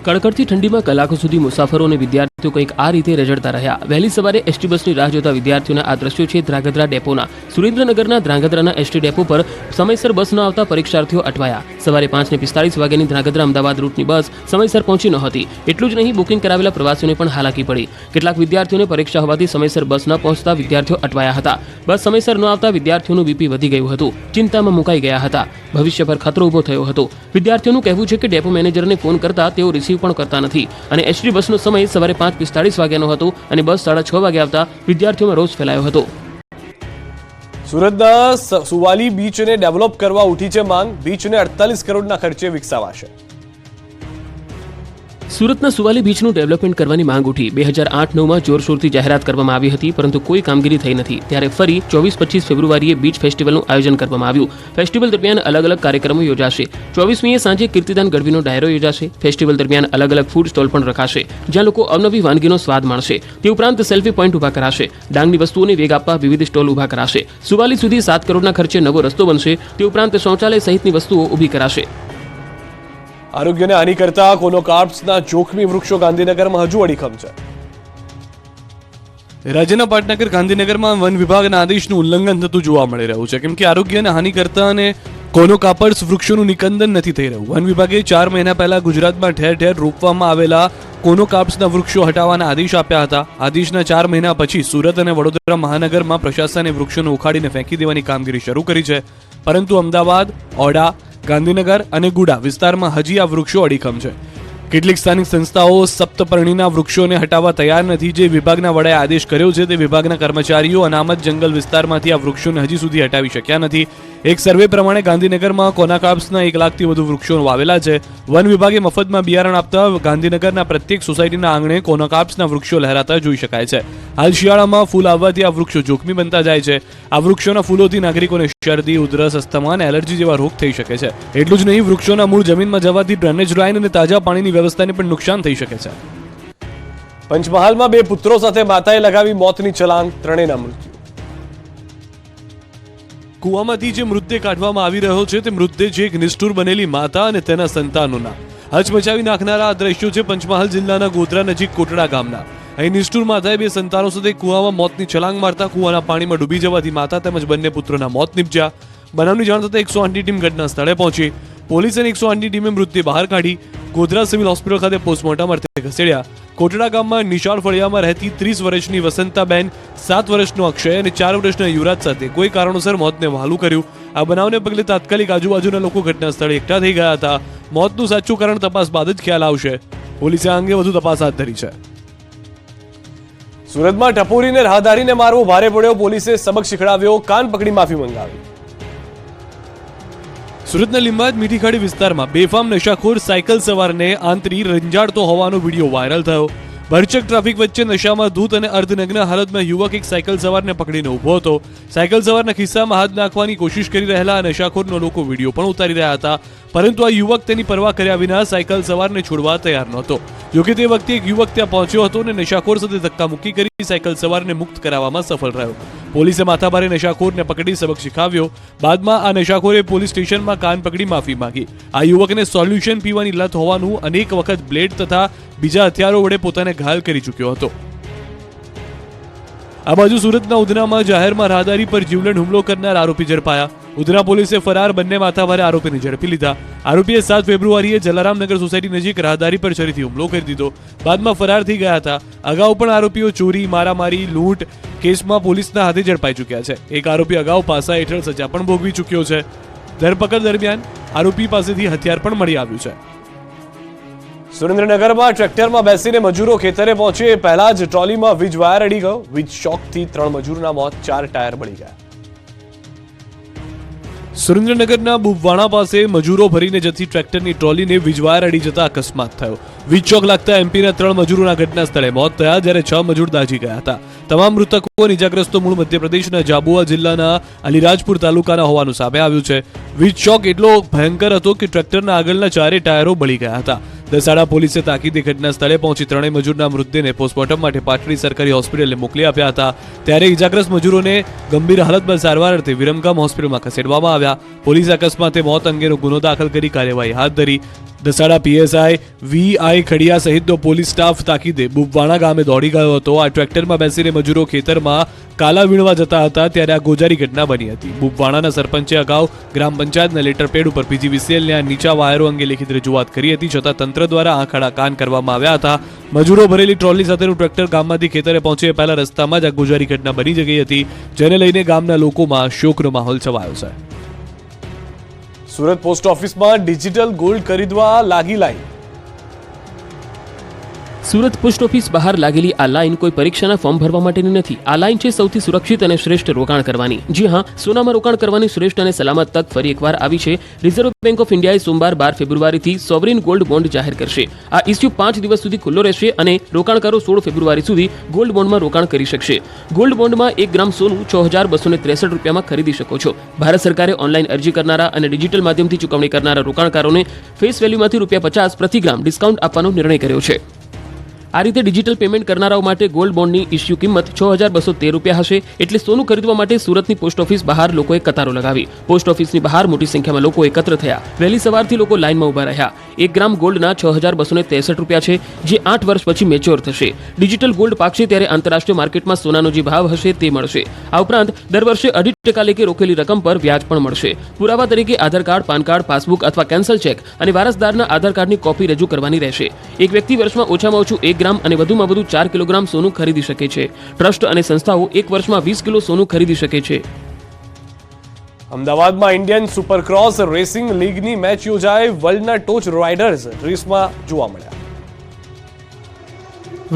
કડકડતી ઠંડીમાં કલાકો સુધી મુસાફરો અને વિદ્યાર્થીઓ કંઈક આ રીતે રઝળતા રહ્યા. વહેલી સવારે એસટી બસની રાહ જોતા વિદ્યાર્થીઓના આ દ્રશ્યો છે ધ્રાંગધ્રા ડેપોના. સુરેન્દ્રનગરના ધ્રાંગધ્રાના એસટી ડેપો પર સમયસર બસ ન આવતા પરીક્ષાર્થીઓ અટવાયા. સવારે 5:45 વાગ્યાની ધ્રાંગધ્રા અમદાવાદ રૂટની બસ સમયસર પહોંચી નહોતી. એટલું જ નહીં, બુકિંગ કરાવેલા પ્રવાસીઓને પણ હાલાકી પડી. કેટલાક વિદ્યાર્થીઓને પરીક્ષા હોવાથી સમયસર બસ ન પહોંચતા વિદ્યાર્થીઓ અટવાયા હતા. બસ સમયસર ન આવતા વિદ્યાર્થીઓનું બીપી વધી ગયું હતું. ચિંતામાં મુકાઈ ગયા હતા. ભવિષ્ય પર ખતરો ઊભો થયો હતો. વિદ્યાર્થીઓનું કહેવું છે કે ડેપો મેનેજરને ફોન કરતા તેઓ રિસીવ પણ કરતા નથી અને એસટી બસનો સમય સવારે 5:45 વાગ્યાનો હતો અને બસ 6:30 વાગે આવતા વિદ્યાર્થીઓમાં રોષ ફેલાયો હતો. સુરતના સુવાલી બીચને ડેવલપ કરવા ઉઠી છે માંગ. બીચને 48 કરોડના ખર્ચે વિકસાવાશે. સુરતના સુવાલી બીચનું ડેવલપમેન્ટ કરવાની માંગ ઉઠી. 2008-9માં જોરશોરથી જાહેરાત કરવામાં આવી હતી, પરંતુ કોઈ કામગીરી થઈ નથી. ત્યારે ફરી 24-25 ફેબ્રુઆરીએ બીચ ફેસ્ટિવલનું આયોજન કરવામાં આવ્યું. ફેસ્ટિવલ દરમિયાન અલગ અલગ કાર્યક્રમો યોજાશે. 24મીએ સાંજે કીર્તિદાન ગઢવીનો ડાયરો યોજાશે. ફેસ્ટિવલ દરમિયાન અલગ અલગ ફૂડ સ્ટોલ પણ રખાશે, જ્યાં લોકો અવનવી વાનગીનો સ્વાદ માણશે. તે ઉપરાંત સેલ્ફી પોઈન્ટ ઊભા કરાશે. ડાંગની વસ્તુઓને વેગ આપવા વિવિધ સ્ટોલ ઊભા કરાશે. સુવાલી સુધી 7 કરોડના ખર્ચે નવો રસ્તો બનશે. તે ઉપરાંત શૌચાલય સહિતની વસ્તુઓ ઊભી કરાશે. આરોગ્યને હાનિ કરતા કોનોકાર્પ્સના જોખમી વૃક્ષો ગાંધીનગરમાં હજુ અડીખમ છે. રાજ્યના પાટનગર ગાંધીનગરમાં વન વિભાગના આદેશનું ઉલ્લંઘન થતું જોવા મળી રહ્યું છે, કેમ કે આરોગ્યને હાનિ કરતા અને કોનોકાર્પ્સ વૃક્ષોનું નિકંદન નથી થઈ રહ્યું. વન વિભાગે 4 મહિના પહેલા ગુજરાતમાં ઠેર ઠેર રોપવામાં આવેલા કોનોકાર્પ્સના વૃક્ષો હટાવવાના આદેશ આપ્યા હતા. આદેશના 4 મહિના પછી સુરત અને વડોદરા મહાનગરમાં પ્રશાસને વૃક્ષોને ઉખાડીને ફેંકી દેવાની કામગીરી શરૂ કરી છે, પરંતુ અમદાવાદ, ઓડા, ગાંધીનગર અને ગુડા વિસ્તારમાં હજી આ વૃક્ષો અડીખમ છે. કેટલીક સ્થાનિક સંસ્થાઓ સપ્તપર્ણીના વૃક્ષોને હટાવવા તૈયાર નથી. જે વિભાગના વડાએ આદેશ કર્યો છે તે વિભાગના કર્મચારીઓ અનામત જંગલ વિસ્તારમાંથી આ વૃક્ષોને હજી સુધી હટાવી શક્યા નથી. એક સર્વે પ્રમાણે ગાંધીનગરમાં કોનોકાર્પ્સના 1 લાખથી વધુ વૃક્ષો વાવેલા છે. વન વિભાગે મફતમાં બિયારણ આપતા ગાંધીનગરના પ્રત્યેક સોસાયટીના આંગણે કોનોકાર્પ્સના વૃક્ષો લહેરાતા જોઈ શકાય છે. હાલ શિયાળામાં ફૂલ આવવાથી આ વૃક્ષો જોખમી બનતા જાય છે. આ વૃક્ષોના ફૂલોથી નાગરિકોને શરદી, ઉધરસ, અસ્થમા અને એલર્જી જેવા રોગ થઈ શકે છે. એટલું જ નહીં, વૃક્ષોના મૂળ જમીનમાં જવાથી ડ્રેનેજ લાઇન અને તાજા પાણીની વ્યવસ્થાને પણ નુકસાન થઈ શકે છે. પંચમહાલમાં 2 પુત્રો સાથે માતાએ લગાવી મોતની છલાંગ, ત્રણેયના મૃત્યુ. કુવામાંથી જે મૃતદેહ કાઢવામાં આવી રહ્યો છે તે મૃતદેહ છે એક નિષ્ઠુર બનેલી માતા અને તેના સંતાનોના. હચમચાવી નાખનારા આ દ્રશ્યો છે પંચમહાલ જિલ્લાના ગોધરા નજીક કોટડા ગામના. અહીં નિષ્ઠુર માતાએ 2 સંતાનો સાથે કુવામાં મોતની છલાંગ મારતા કુવાના પાણીમાં ડૂબી જવાથી માતા તેમજ બંને પુત્રોના મોત નીપજ્યા. બનાવની જાણ થતાં 108ની ટીમ ઘટના સ્થળે પહોંચી. પોલીસ અને 108ની ટીમે મૃતદેહ બહાર કાઢી ગોધરા સિવિલ હોસ્પિટલ ખાતે પોસ્ટમોર્ટમ અર્થે ખસેડ્યા. કોટડા ગામમાં નિશાળ ફળિયામાં રહેતી 30 વર્ષની વસંતાબેન, 7 વર્ષનો અક્ષય અને 4 વર્ષના યુવરાજ સાથે કોઈ કારણોસર મોતને વહાલું કર્યું. આ બનાવને પગલે તાત્કાલિક આજુબાજુના લોકો ઘટના સ્થળે એકઠા થઈ ગયા હતા. મોતનું સાચું કારણ તપાસ બાદ જ ખ્યાલ આવશે. પોલીસે આ અંગે વધુ તપાસ હાથ ધરી છે. સુરતમાં ટપોરીને રાહદારીને મારવો ભારે પડ્યો. પોલીસે સબક શીખડાવ્યો, કાન પકડી માફી મંગાવી. સુરતના લીંબાદ મીઠીખાડી વિસ્તારમાં બેફામ નશાખોર સાયકલ સવારને આંતરી રંજાડતો હોવાનો વિડીયો વાયરલ થયો. ભરચક ટ્રાફિક વચ્ચે નશામાં ધૂત અને અર્ધનગ્ન હાલતમાં યુવક એક સાયકલ સવારને પકડીને ઊભો હતો. સાયકલ સવારના ખિસ્સામાં હાથ નાખવાની કોશિશ કરી રહેલા નશાખોરનો લોકો વિડીયો પણ ઉતારી રહ્યા હતા, પરંતુ આ યુવક તેની પરવા કર્યા વિના સાયકલ સવારને છોડવા તૈયાર નહોતો. જોકે તે વખતે એક યુવક ત્યાં પહોંચ્યો હતો અને નશાખોર સાથે ધક્કામુક્કી કરી સાયકલ સવારને મુક્ત કરાવવામાં સફળ રહ્યો. પોલીસે માથાભારે નશાખોરને પકડી સબક શીખવ્યો. બાદમાં આ નશાખોરે પોલીસ સ્ટેશનમાં કાન પકડી માફી માંગી. આ યુવકને સોલ્યુશન પીવાની લત હોવાનું, અનેક વખત બ્લેડ તથા બીજા હથિયારો વડે પોતાને ઘાયલ કરી ચૂક્યો હતો. આ બાજુ સુરતના ઉધનામાં જાહેરમાં રાહદારી પર જીવલેણ હુમલો કરનાર આરોપી ઝડપાયા. ઉધના પોલીસે ફરાર બંને માથાભારે આરોપીને ઝડપી લીધા. આરોપીએ 7 ફેબ્રુઆરીએ જલારામનગર સોસાયટી નજીક રાહદારી પર છરીથી હુમલો કરી દીધો. બાદમાં ફરાર થઈ ગયા હતા. અગાઉ પણ આરોપીઓ ચોરી, મારામારી, લૂંટ કેસમાં પોલીસના હાથે ઝડપાઈ ચૂક્યા છે. એક આરોપી અગાઉ પાસા હેઠળ સજા પણ ભોગવી ચૂક્યો છે. ધરપકડ દરમિયાન આરોપી પાસેથી હથિયાર પણ મળી આવ્યું છે. સુરેન્દ્રનગરમાં ટ્રેક્ટરમાં બેસીને મજૂરો ખેતરે પહોંચે પહેલા જ ટ્રોલીમાં વીજ વાયર અડી ગયો. વીજ શોકથી 3 મજૂરના મોત, 4 ટાયર બળી ગયા. સુરેન્દ્રનગરના બુવાણા પાસે મજૂરો ભરીને જતી ટ્રેક્ટરની ટ્રોલીને વીજવાયર અડી જતા અકસ્માત થયો. વીજ ચોક લાગતા એમપીના 3 મજૂરોના ઘટના સ્થળે મોત થયા, જ્યારે 6 મજૂર દાઝી ગયા હતા. તમામ મૃતકો અને ઇજાગ્રસ્તો મૂળ મધ્યપ્રદેશના જાબુઆ જિલ્લાના અલીરાજપુર તાલુકાના હોવાનું સામે આવ્યું છે. વીજ ચોક એટલો ભયંકર હતો કે ટ્રેક્ટરના આગળના 4 ટાયરો બળી ગયા હતા. દસાડા પોલીસે તાકીદે ઘટના સ્થળે પહોંચી 3 મજૂરના મૃતદેહને પોસ્ટમોર્ટમ માટે પાટડી સરકારી હોસ્પિટલે મોકલી આપ્યા હતા. ત્યારે ઇજાગ્રસ્ત મજૂરોને ગંભીર હાલતમાં સારવાર અર્થે વિરમગામ હોસ્પિટલમાં ખસેડવામાં આવ્યા. પોલીસે અકસ્માતે મોત અંગેનો ગુનો દાખલ કરી કાર્યવાહી હાથ ધરી. દસાડા પીએસઆઈ વીઆઈ ખડિયા સહિતનો પોલીસ સ્ટાફ તાકીદે બુબવાણા ગામે દોડી ગયો હતો. આ ટ્રેક્ટરમાં બેસીને મજૂરો ખેતરમાં કાલા વીણવા જતા હતા ત્યારે આ ગોજારી ઘટના બની હતી. બુબવાણાના સરપંચે અગાઉ ગ્રામ પંચાયતના લેટર પેડ ઉપર પીજીવીસીએલને આ નીચા વાયરો અંગે લેખિત રજૂઆત કરી હતી, છતાં તંત્ર દ્વારા આંખ આડા કાન કરવામાં આવ્યા હતા. મજૂરો ભરેલી ટ્રોલી સાથેનું ટ્રેક્ટર ગામમાંથી ખેતરે પહોંચે પહેલા રસ્તામાં જ આ ગોજારી ઘટના બની ગઈ હતી, જેને લઈને ગામના લોકોમાં શોકનો માહોલ છવાયો છે. સુરત પોસ્ટ ઓફિસમાં ડિજિટલ ગોલ્ડ ખરીદવા લાગી લાઈન. સુરત પોસ્ટ ઓફિસ બહાર લાગેલી આ લાઈન કોઈ પરીક્ષાના ફોર્મ ભરવા માટેની નથી. આ લાઈન છે સૌથી સુરક્ષિત અને શ્રેષ્ઠ રોકાણ કરવાની. જી હા, સોનામાં રોકાણ કરવાની શ્રેષ્ઠ અને સલામત તક ફરી એકવાર આવી છે. રિઝર્વ બેંક ઓફ ઇન્ડિયાએ સોમવાર 12 ફેબ્રુઆરીથી સોવરિન ગોલ્ડ બોન્ડ જાહેર કરશે. આ ઇસ્યુ 5 દિવસ સુધી ખુલ્લો રહેશે અને રોકાણકારો 16 ફેબ્રુઆરી સુધી ગોલ્ડ બોન્ડમાં રોકાણ કરી શકશે. ગોલ્ડ બોન્ડમાં 1 ગ્રામ સોનું 6,263 રૂપિયામાં ખરીદી શકો છો. ભારત સરકારે ઓનલાઈન અરજી કરનારા અને ડિજિટલ માધ્યમથી ચૂકવણી કરનારા રોકાણકારોને ફેસ વેલ્યુમાંથી ₹50 પ્રતિ ગ્રામ ડિસ્કાઉન્ટ આપવાનો નિર્ણય કર્યો છે. આ રીતે ડિજિટલ પેમેન્ટ કરનારાઓ માટે ગોલ્ડ બોન્ડની ઇસ્યુ કિંમત ₹6,213 હશે. એટલે સોનું ખરીદવા માટે સુરતની પોસ્ટ ઓફિસ બહાર લોકોએ કતારો લગાવી. પોસ્ટ ઓફિસની બહાર મોટી સંખ્યામાં લોકો એકત્ર થયા. વહેલી સવારથી લોકો લાઇનમાં ઉભા રહ્યા. 1 ગ્રામ ગોલ્ડના ₹6,263 છે, જે 8 વર્ષ પછી મેચ્યોર થશે. ડિજિટલ ગોલ્ડ પાકશે ત્યારે આંતરરાષ્ટ્રીય માર્કેટમાં સોનાનો જે ભાવ હશે તે મળશે. આ ઉપરાંત દર વર્ષે 2.5% લેખે રોકેલી રકમ પર વ્યાજ પણ મળશે. પુરાવા તરીકે આધાર કાર્ડ, પાન કાર્ડ, પાસબુક અથવા કેન્સલ ચેક અને વારસદારના આધાર કાર્ડની કોપી રજૂ કરવાની રહેશે. એક વ્યક્તિ વર્ષમાં ઓછામાં ઓછું 1 ગ્રામ અને વધુમાં વધુ 4 કિલોગ્રામ સોનું ખરીદી શકે છે. ટ્રસ્ટ અને સંસ્થાઓ 1 વર્ષમાં 20 કિલો સોનું ખરીદી શકે છે. અમદાવાદમાં ઇન્ડિયન સુપરક્રોસ રેસિંગ લીગની મેચ યોજાઈ. વર્લ્ડના ટોચ રાઇડર્સ રેસમાં જોવા મળ્યા.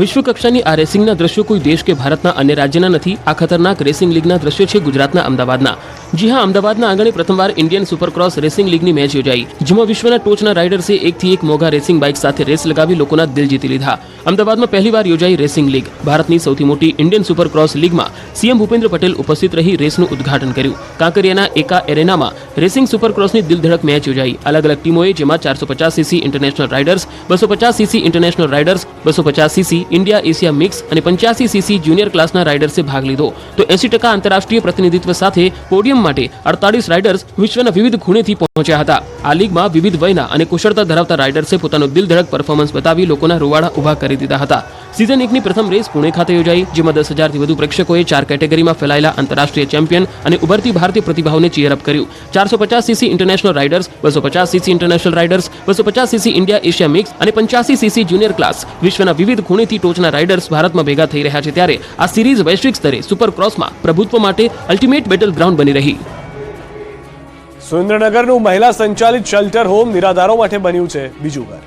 વિશ્વકક્ષાની આ રેસિંગના દ્રશ્યો કોઈ દેશ કે ભારતના અન્ય રાજ્યના નથી. આ ખતરનાક રેસિંગ લીગના દ્રશ્યો છે ગુજરાતના અમદાવાદના. જી હા, અમદાવાદના આંગણે પ્રથમવાર ઇન્ડિયન સુપરક્રોસ રેસિંગ લીગની મેચ યોજાઈ, જેમાં વિશ્વના ટોચના રાઇડર્સે એકથી એક મોંઘા રેસિંગ બાઇક સાથે રેસ લગાવી લોકોના દિલ જીતી લીધા. અમદાવાદમાં પહેલીવાર યોજાઈ રેસિંગ લીગ. ભારતની સૌથી મોટી ઇન્ડિયન સુપરક્રોસ લીગમાં સીએમ ભૂપેન્દ્ર પટેલ ઉપસ્થિત રહી રેસનું ઉદ્ઘાટન કર્યું. કાંકરિયાના એકા એરેનામાં રેસિંગ સુપરક્રોસની દિલધડક મેચ યોજાઈ. અલગ અલગ ટીમોએ, જેમાં 450cc international riders, 250cc international riders, 250cc India Asia mix અને 85cc જુનિયર ક્લાસના રાઇડર્સે ભાગ લીધો. તો 80% આંતરરાષ્ટ્રીય પ્રતિનિધિત્વ સાથે પોડિયમ માટે 48 રાઇડર્સ વિશ્વના વિવિધ ખૂણેથી પહોંચ્યા હતા. આ લીગમાં વિવિધ વયના અને કુશળતા ધરાવતા રાઇડર્સે પોતાનું દિલધડક પરફોર્મન્સ બતાવી લોકોના રૂવાડા ઊભા કરી દીધા હતા. સિઝન 1ની પ્રથમ રેસ પુણે ખાતે યોજાઈ, જેમાં 10,000થી વધુ પ્રેક્ષકોએ 4 કેટેગરીમાં ફેલાયેલા આંતરરાષ્ટ્રીય ચેમ્પિયન અને ઉભરતી ભારતીય પ્રતિભાઓને ચીયર અપ કર્યું. 450cc international riders, 250cc international riders, 250cc India Asia mix અને 85cc જુનિયર ક્લાસ વિશ્વના વિવિધ ખૂણેથી ટોચના રાઇડર્સ ભારતમાં ભેગા થઈ રહ્યા છે. ત્યારે આ સિરીઝ વૈશ્વિક સ્તરે સુપરક્રોસમાં પ્રભુત્વ માટે અલ્ટિમેટ બેટલ ગ્રાઉન્ડ બની રહી. સુરેન્દ્રનગરનું મહિલા સંચાલિત શેલ્ટર હોમ નિરાધારો માટે બન્યું છે બીજું ઘર.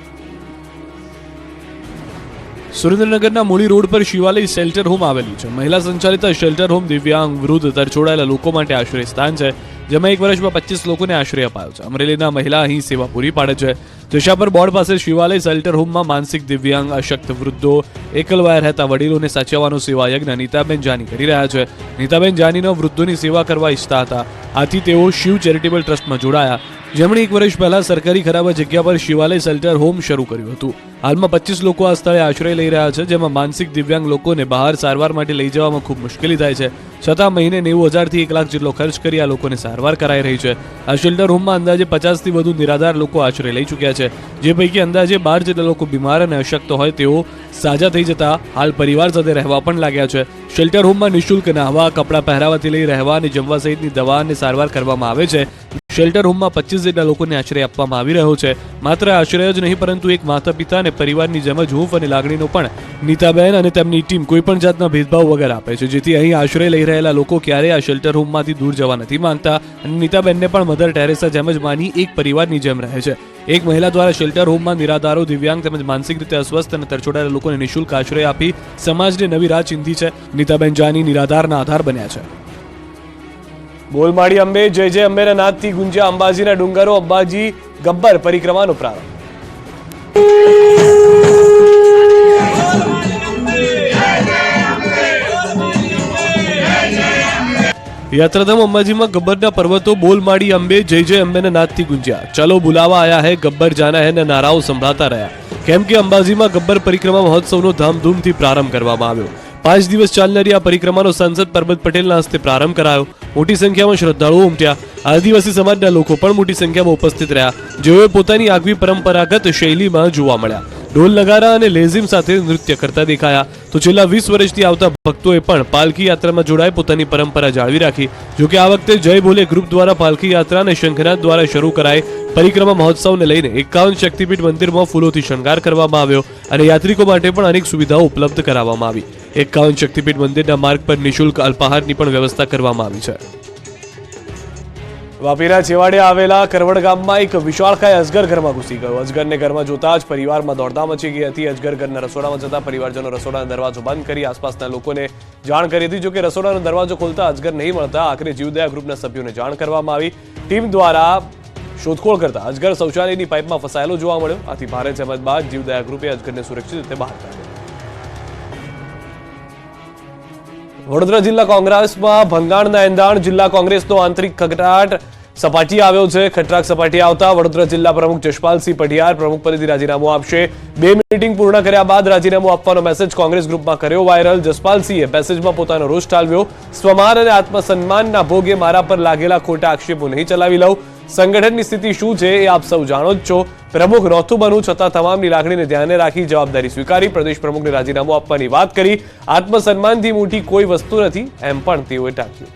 સુરેન્દ્રનગરના મૂળી રોડ પર શિવાલય શેલ્ટર હોમ આવેલું છે. મહિલા સંચાલિત શેલ્ટર હોમ દિવ્યાંગ, વૃદ્ધ, તરછોડાયેલા લોકો માટે આશ્રય સ્થાન છે, જેમાં 1 વર્ષમાં 25 લોકોને આશ્રય અપાયો છે. અમરેલીના મહિલા અહીં સેવા પૂરી પાડે છે. જશાપર બોર્ડ પાસે શિવાલય શેલ્ટર હોમમાં માનસિક દિવ્યાંગ, અશક્ત વૃદ્ધો, એકલવાયા રહેતા વડીલોને સાચવવાનો સેવા યજ્ઞ નીતાબેન જાની કરી રહ્યા છે. નીતાબેન જાનીનો વૃદ્ધોની સેવા કરવા ઈચ્છતા હતા, આથી તેઓ શિવ ચેરિટેબલ ટ્રસ્ટમાં જોડાયા, જેમણે 1 વર્ષ પહેલા સરકારી ખરાબ જગ્યા પર શિવાલય શેલ્ટર હોમ શરૂ કર્યું હતું. હાલમાં 25 લોકો આ સ્થળે આશ્રય લઈ રહ્યા છે, જેમાં માનસિક દિવ્યાંગ લોકોને બહાર સારવાર માટે લઈ જવામાં ખૂબ મુશ્કેલી થાય છે. છતાં મહિને 90,000થી 1 લાખ જેટલો ખર્ચ કરી આ લોકોને સારવાર કરાઈ રહી છે. આ શેલ્ટર હોમમાં અંદાજે 50થી વધુ નિરાધાર લોકો આશ્રય લઈ ચૂક્યા છે, જે પૈકી અંદાજે 12 જેટલા લોકો બીમાર અને અશક્ત હોય તેઓ સાજા થઈ જતા હાલ પરિવાર સાથે રહેવા પણ લાગ્યા છે. શેલ્ટર હોમમાં નિઃશુલ્ક નાહવા, કપડાં પહેરાવાથી લઈ રહેવા અને જમવા સહિતની દવા અને સારવાર કરવામાં આવે છે. શેલ્ટર હોમમાં 25 જેટલા લોકોને આશ્રય આપવામાં આવી રહ્યો છે. માત્ર આશ્રય જ નહીં, પરંતુ એક માતા પિતા અને પરિવારની જેમ જ હૂંફ અને લાગણીનો પણ નીતાબેન અને તેમની ટીમ કોઈપણ જાતના ભેદભાવ વગર આપે છે, જેથી અહીં આશ્રય લઈ રહેલા લોકો ક્યારેય આ શેલ્ટર હોમમાંથી દૂર જવા નથી માંગતા અને નીતાબેનને પણ મધર ટેરેસા જેમ જ માની એક પરિવારની જેમ રહે છે. એક મહિલા દ્વારા શેલ્ટર હોમમાં નિરાધારો, દિવ્યાંગ તેમજ માનસિક રીતે અસ્વસ્થ અને તરછોડાયેલા લોકોને નિઃશુલ્ક આશ્રય આપી સમાજને નવી રાહ ચીંધી છે. નીતાબેન જાની નિરાધારના આધાર બન્યા છે. બોલમાળી અંબે જય જય અંબેના નાદથી ગુંજ્યા અંબાજીના ડુંગરો. અંબાજી ગબ્બર પરિક્રમાનો પ્રારંભ. યાત્રાધામ અંબાજીમાં ગબ્બરના પર્વતો બોલમાળી અંબે જય જય અંબેના નાદથી ગુંજ્યા. ચલો બુલાવા આયા હે, ગબ્બર જાના હે ના નારાઓ સંભળાતા રહ્યા. કેમ કે અંબાજીમાં ગબ્બર પરિક્રમા મહોત્સવનો ધામધૂમથી પ્રારંભ કરવામાં આવ્યો. 5 દિવસ ચાલનારી આ પરિક્રમાનો સાંસદ પરબત પટેલના હસ્તે પ્રારંભ કરાયો. મોટી સંખ્યામાં શ્રદ્ધાળુઓ ઉમટ્યા. આદિવાસી સમાજના લોકો પણ મોટી સંખ્યામાં ઉપસ્થિત રહ્યા, જેઓએ પોતાની આગવી પરંપરાગત શૈલીમાં જોવા મળ્યા. ઢોલ નગારા અને લેઝિમ સાથે નૃત્ય કરતા દેખાયા. તો છેલ્લા 20 વર્ષથી આવતા ભક્તોએ પણ પાલખી યાત્રામાં જોડાઈ પોતાની પરંપરા જાળવી રાખી. જોકે આ વખતે જય ભોલે ગ્રુપ દ્વારા પાલખી યાત્રા અને શંખનાદ દ્વારા શરૂ કરાઈ પરિક્રમા મહોત્સવને લઈને 51 શક્તિપીઠ મંદિરમાં ફૂલોથી શણગાર કરવામાં આવ્યો અને યાત્રિકો માટે પણ અનેક સુવિધાઓ ઉપલબ્ધ કરાવવામાં આવી. 51 શક્તિપીઠ મંદિરના માર્ગ પર નિઃશુલ્ક અલ્પાહારની પણ વ્યવસ્થા કરવામાં આવી છે. વાપીના છેવાડે આવેલા કરવડ ગામમાં એક વિશાળકાય અજગર ઘરમાં ઘૂસી ગયો. અજગરને ઘરમાં જોતા જ પરિવારમાં દોડધામ મચી ગઈ હતી. અજગર ઘરના રસોડામાં જતા પરિવારજનો રસોડાનો દરવાજો બંધ કરી આસપાસના લોકોને જાણ કરી હતી. જોકે રસોડાનો દરવાજો ખોલતા અજગર નહીં મળતા આખરે જીવદયા ગ્રુપના સભ્યોને જાણ કરવામાં આવી. ટીમ દ્વારા શોધખોળ કરતા અજગર શૌચાલયની પાઇપમાં ફસાયેલો જોવા મળ્યો. આથી ભારે જહેમત બાદ જીવદયા ગ્રુપે અજગરને સુરક્ષિત રીતે બહાર કાઢ્યો. વડોદરા જિલ્લા કોંગ્રેસમાં ભંગાણના એંધાણ. જિલ્લા કોંગ્રેસનો આંતરિક ખટરાટ સપાટી આવ્યો છે. ખટરાક સપાટી આવતા વડોદરા જિલ્લા પ્રમુખ જશપાલસિંહ પઢિયાર પ્રમુખ પદેથી રાજીનામું આપશે. 2 મીટિંગ પૂર્ણ કર્યા બાદ રાજીનામું આપવાનો મેસેજ કોંગ્રેસ ગ્રુપમાં કર્યો વાયરલ. જશપાલસિંહે મેસેજમાં પોતાનો રોષ ઠાલવ્યો. સ્વમાન અને આત્મસન્માનના ભોગે મારા પર લાગેલા ખોટા આક્ષેપો નહીં ચલાવી લઉં. સંગઠનની સ્થિતિ શું છે એ આપ સૌ જાણો જ છો. પ્રમુખ નહોતું બનવું છતાં તમામની લાગણીને ધ્યાને રાખી જવાબદારી સ્વીકારી પ્રદેશ પ્રમુખને રાજીનામું આપવાની વાત કરી. આત્મસન્માનથી મોટી કોઈ વસ્તુ નથી એમ પણ તેઓએ ટાંક્યું.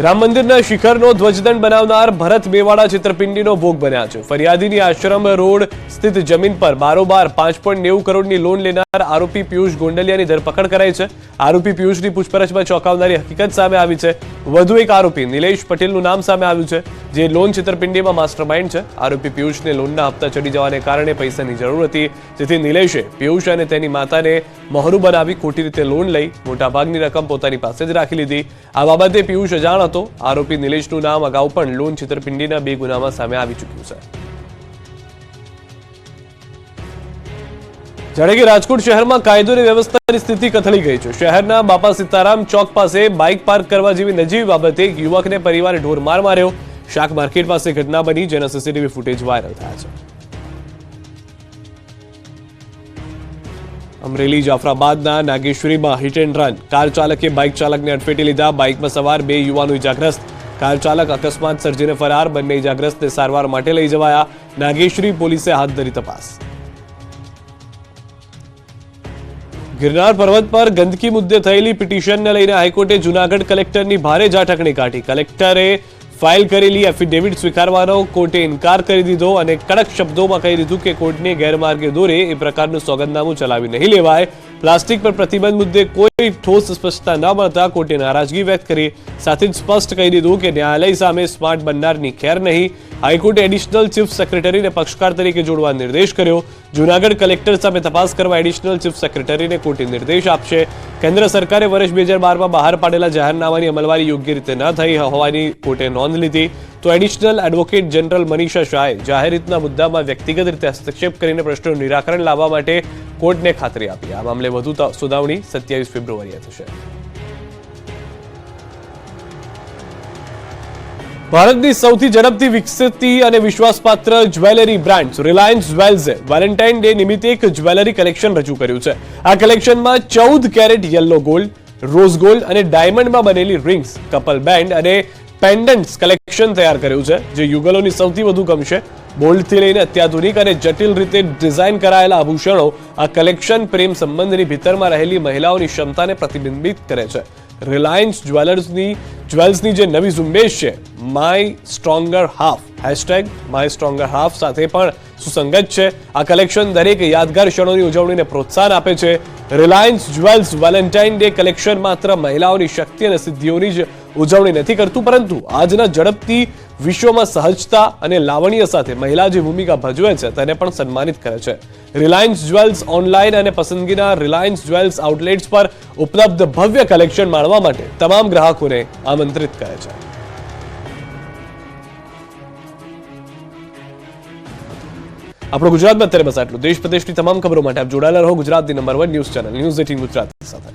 રામ મંદિરના શિખરનો ધ્વજદંડ બનાવનાર ભરત મેવાડા છેતરપિંડીનો ભોગ બન્યા છે. ફરિયાદીની આશ્રમ રોડ સ્થિત જમીન પર બારોબાર 5.90 કરોડની લોન લેનાર આરોપી પિયુષ ગોંડલિયાની ધરપકડ કરાઈ છે. આરોપી પિયુષની પૂછપરછમાં ચોંકાવનારી હકીકત સામે આવી છે. વધુ એક આરોપી નિલેશ પટેલનું નામ સામે આવ્યું છે, જે લોન છેતરપિંડીમાં માસ્ટરમાઇન્ડ છે. આરોપી પિયુષને લોનના હપ્તા ચડી જવાને કારણે પૈસાની જરૂર હતી, જેથી નિલેશે પિયુષ અને તેની માતાને મહોરું બનાવી ખોટી રીતે લોન લઈ મોટાભાગની રકમ પોતાની પાસે જ રાખી લીધી. આ બાબતે પિયુષ અજાણ હતો. આરોપી નિલેશનું નામ અગાઉ પણ લોન છેતરપિંડીના 2 ગુનામાં સામે આવી ચૂક્યું છે. જાણે કે રાજકોટ શહેરમાં કાયદો અને વ્યવસ્થાની સ્થિતિ કથળી ગઈ છે. શહેરના બાપા સીતારામ ચોક પાસે બાઇક પાર્ક કરવા જેવી નજીવી બાબતે એક યુવકને પરિવારે ઢોરમાર માર્યો. શાક માર્કેટ પાસે ઘટના બની, જેના સીસીટીવી ફૂટેજ વાયરલ થયા છે. અમરેલી જાફરાબાદના નાગેશ્વરીમાં હિટ એન્ડ રન. કાર ચાલકે બાઇક ચાલકને અડફેટે લીધા. બાઇકમાં સવાર 2 યુવાનો ઇજાગ્રસ્ત. કાર ચાલક અકસ્માત સર્જીને ફરાર. બંને ઇજાગ્રસ્તને સારવાર માટે લઈ જવાયા. નાગેશ્વરી પોલીસે હાથ ધરી તપાસ. ગિરનાર પર્વત પર ગંદકી મુદ્દે થયેલી પિટિશનને લઈને હાઈકોર્ટે જૂનાગઢ કલેક્ટરની ભારે ઝાટકણી કાઢી. કલેક્ટરે ફાઇલ કરેલી એફિડેવિટ સ્વીકારવાનો કોર્ટે ઇનકાર કરી દીધો અને કડક શબ્દોમાં કહી દીધું કે કોર્ટને ગેરમાર્ગે દોરે એ પ્રકારનું સોગંદનામું ચલાવી નહીં લેવાય. પ્લાસ્ટિક પર પ્રતિબંધ મુદ્દે કોઈ ઠોસ સ્પષ્ટતા ન મળતા કોર્ટે નારાજગી વ્યક્ત કરી. સાથે જ સ્પષ્ટ કહી દીધું કે ન્યાયાલય સામે સ્માર્ટ બનનારની ખેર નહીં. હાઈકોર્ટે એડિશનલ ચીફ સેક્રેટરીને પક્ષકાર તરીકે જોડવા નિર્દેશ કર્યો. જૂનાગઢ કલેક્ટર સામે તપાસ કરવા એડિશનલ ચીફ સેક્રેટરીને કોર્ટે નિર્દેશ આપશે. કેન્દ્ર સરકારે વર્ષ 2012માં બહાર પાડેલા જાહેરનામાની અમલવારી યોગ્ય રીતે ન થઈ હોવાની કોર્ટે નોંધ લીધી. તો એડિશનલ એડવોકેટ જનરલ મનીષા શાહે જાહેર હિતના મુદ્દામાં વ્યક્તિગત રીતે હસ્તક્ષેપ કરીને પ્રશ્નોનું નિરાકરણ લાવવા માટે કોર્ટને ખાતરી આપી. આ મામલે વધુ સુનાવણી 27 ફેબ્રુઆરીએ થશે. ભારતની સૌથી ઝડપથી વિકસતી અને વિશ્વાસપાત્ર જ્વેલરી બ્રાન્ડ રિલાયન્સ જ્વેલ્સે વેલેન્ટાઇન ડે નિમિત્તે એક જ્વેલરી કલેક્શન રજૂ કર્યું છે. આ કલેક્શનમાં 14 carat yellow gold, rose gold અને ડાયમંડમાં બનેલી રિંગ્સ, કપલ બેન્ડ અને પેન્ડન્ટ્સ કલેક્શન તૈયાર કર્યું છે, જે યુગલોની સૌથી વધુ ગમશે. બોલ્ડથી લઈને અત્યાધુનિક અને જટિલ રીતે ડિઝાઇન કરાયેલા આભૂષણો આ કલેક્શન પ્રેમ સંબંધની ભીતરમાં રહેલી મહિલાઓની ક્ષમતાને પ્રતિબિંબિત કરે છે. રિલાયન્સ જ્વેલ્સની જે નવી ઝુંબેશ છે, માય સ્ટ્રોંગર હાફ #MyStrongerHalf સાથે પણ સુસંગત છે. આ કલેક્શન દરેક યાદગાર ક્ષણોની ઉજવણીને પ્રોત્સાહન આપે છે. Reliance jewels Valentine day collection માત્ર મહિલાઓની શક્તિ અને સિદ્ધિઓની જ ઉજવણી નથી કરતું, પરંતુ આજના ઝડપથી વિશ્વમાં સહજતા અને લાવણ્ય સાથે મહિલા જે ભૂમિકા ભજવે છે તેને પણ સન્માનિત કરે છે. રિલાયન્સ જ્વેલ્સ ઓનલાઈન અને પસંદગીના રિલાયન્સ જ્વેલ્સ આઉટલેટ્સ પર ઉપલબ્ધ ભવ્ય કલેક્શન માણવા માટે તમામ ગ્રાહકોને આમંત્રિત કરે છે. આપણો ગુજરાતમાં અત્યારે બસ આટલું. દેશ પ્રદેશની તમામ ખબરો માટે આપ જોડાયેલા રહો ગુજરાતની number 1 news channel news 18 Gujarati સાથે.